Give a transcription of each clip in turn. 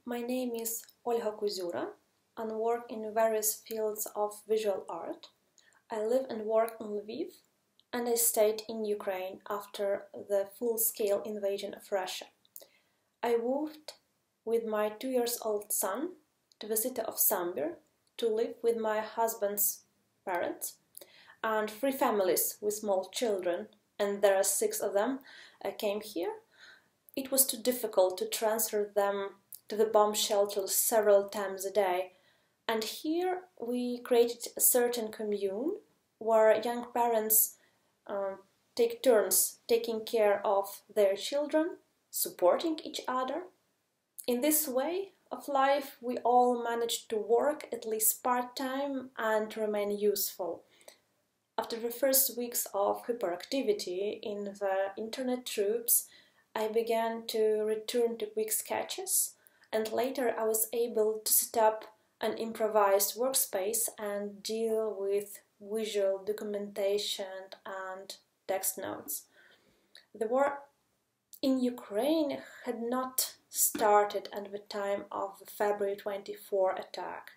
My name is Olga Kuzюra and work in various fields of visual art. I live and work in Lviv, and I stayed in Ukraine after the full-scale invasion of Russia. I moved with my 2-year-old son to the city of Sambyr to live with my husband's parents and 3 families with small children, and there are 6 of them, came here. It was too difficult to transfer them to the bomb shelters several times a day, and here we created a certain commune where young parents take turns taking care of their children, supporting each other. In this way of life, we all managed to work at least part-time and remain useful. After the first weeks of hyperactivity in the internet troops, I began to return to quick sketches, and later I was able to set up an improvised workspace and deal with visual documentation and text notes. The war in Ukraine had not started at the time of the February 24 attack.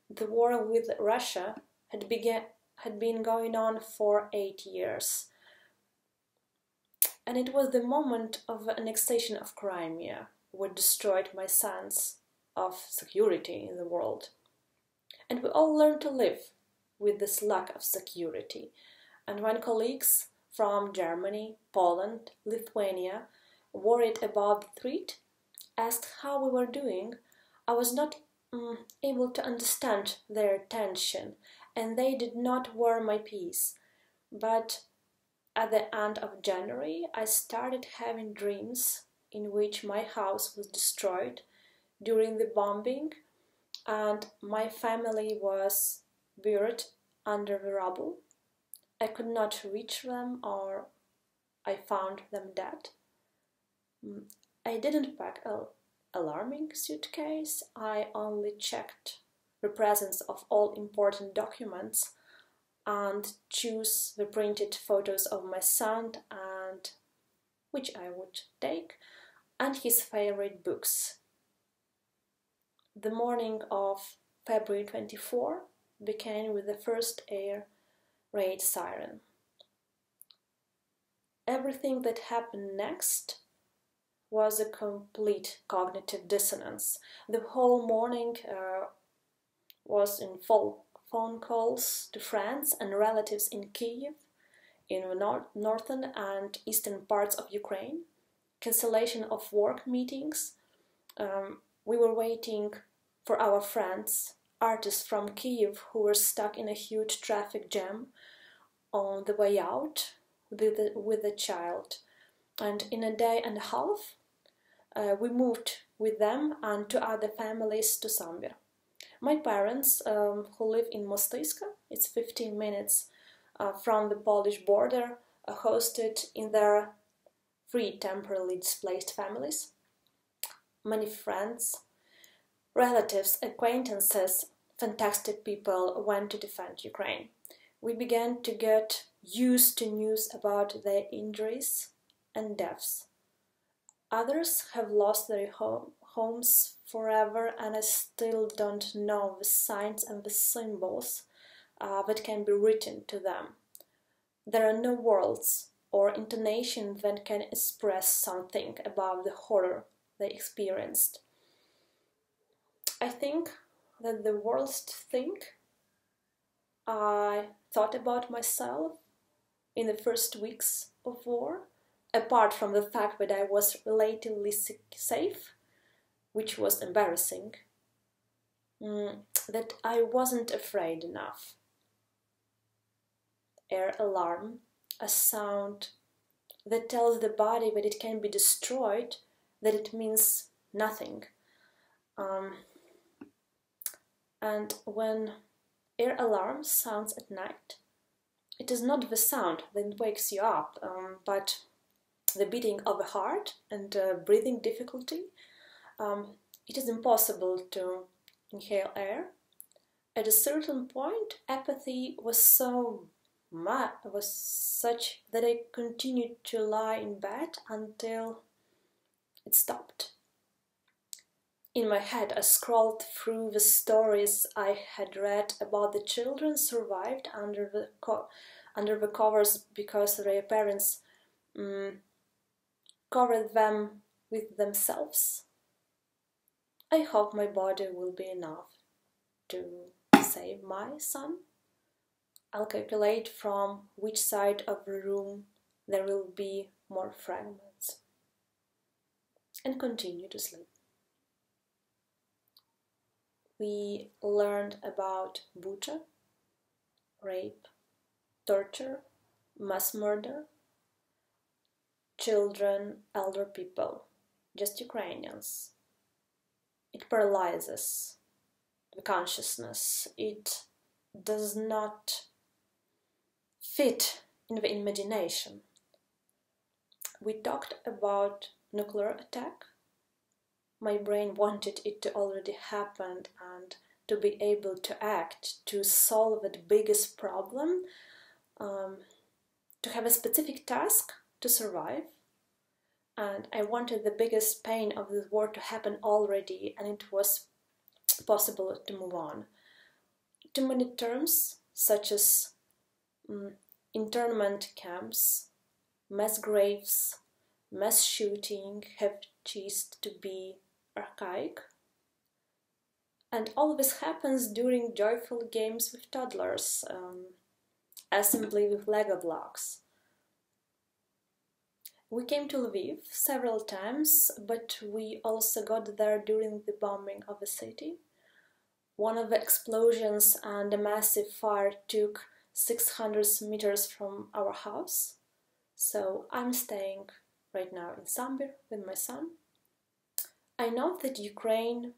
The war with Russia had been going on for 8 years, and it was the moment of the annexation of Crimea, which destroyed my sense of security in the world. And we all learned to live with this lack of security, and when colleagues from Germany, Poland, Lithuania, worried about the threat, asked how we were doing, I was not able to understand their tension, and they did not wear my peace. But at the end of January, I started having dreams in which my house was destroyed during the bombing, and my family was buried under the rubble. I could not reach them, or I found them dead. I didn't pack an alarming suitcase. I only checked the presence of all important documents and choose the printed photos of my son, and which I would take, and his favorite books. The morning of February 24 began with the first air raid siren. Everything that happened next was a complete cognitive dissonance. The whole morning was in phone calls to friends and relatives in Kyiv, in the northern and eastern parts of Ukraine, cancellation of work meetings. We were waiting for our friends, artists from Kyiv, who were stuck in a huge traffic jam on the way out with a child. And in a day and a half, we moved with them and 2 other families to Sambyr. My parents, who live in Mostyska, it's 15 minutes from the Polish border, hosted in their 3 temporarily displaced families. Many friends, relatives, acquaintances, fantastic people went to defend Ukraine. We began to get used to news about their injuries and deaths. Others have lost their homes forever, and I still don't know the signs and the symbols that can be written to them. There are no words or intonation that can express something about the horror they experienced. I think that the worst thing I thought about myself in the first weeks of war, apart from the fact that I was relatively safe, which was embarrassing, that I wasn't afraid enough. Air alarm, a sound that tells the body that it can be destroyed, that it means nothing. And when air alarm sounds at night, it is not the sound that wakes you up, but the beating of the heart and breathing difficulty. It is impossible to inhale air. At a certain point, apathy was such that I continued to lie in bed until it stopped. In my head, I scrolled through the stories I had read about the children survived under the covers because their parents covered them with themselves. I hope my body will be enough to save my son. I'll calculate from which side of the room there will be more fragments. And continue to sleep. We learned about butcher, rape, torture, mass murder, children, elder people, just Ukrainians. It paralyzes the consciousness. It does not fit in the imagination. We talked about nuclear attack. My brain wanted it to already happen and to be able to act, to solve the biggest problem, to have a specific task to survive. And I wanted the biggest pain of this war to happen already, and it was possible to move on. Too many terms, such as internment camps, mass graves, mass shooting, have ceased to be archaic. And all of this happens during joyful games with toddlers, assembly with Lego blocks. We came to Lviv several times, but we also got there during the bombing of the city. One of the explosions and a massive fire took 600 meters from our house. So I'm staying right now in Sambir with my son. I know that Ukraine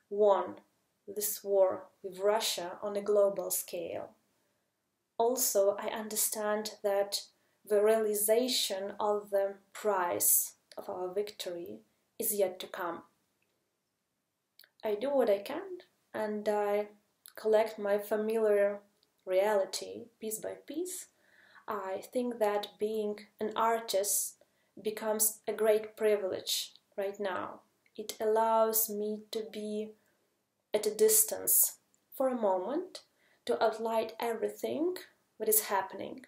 won this war with Russia on a global scale. Also, I understand that the realization of the price of our victory is yet to come. I do what I can, and I collect my familiar reality piece by piece. I think that being an artist becomes a great privilege right now. It allows me to be at a distance for a moment, to outline everything that is happening.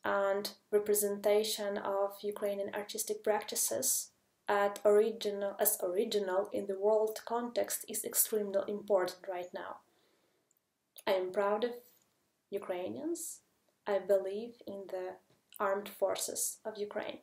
And representation of Ukrainian artistic practices as original in the world context is extremely important right now. I am proud of Ukrainians. I believe in the armed forces of Ukraine.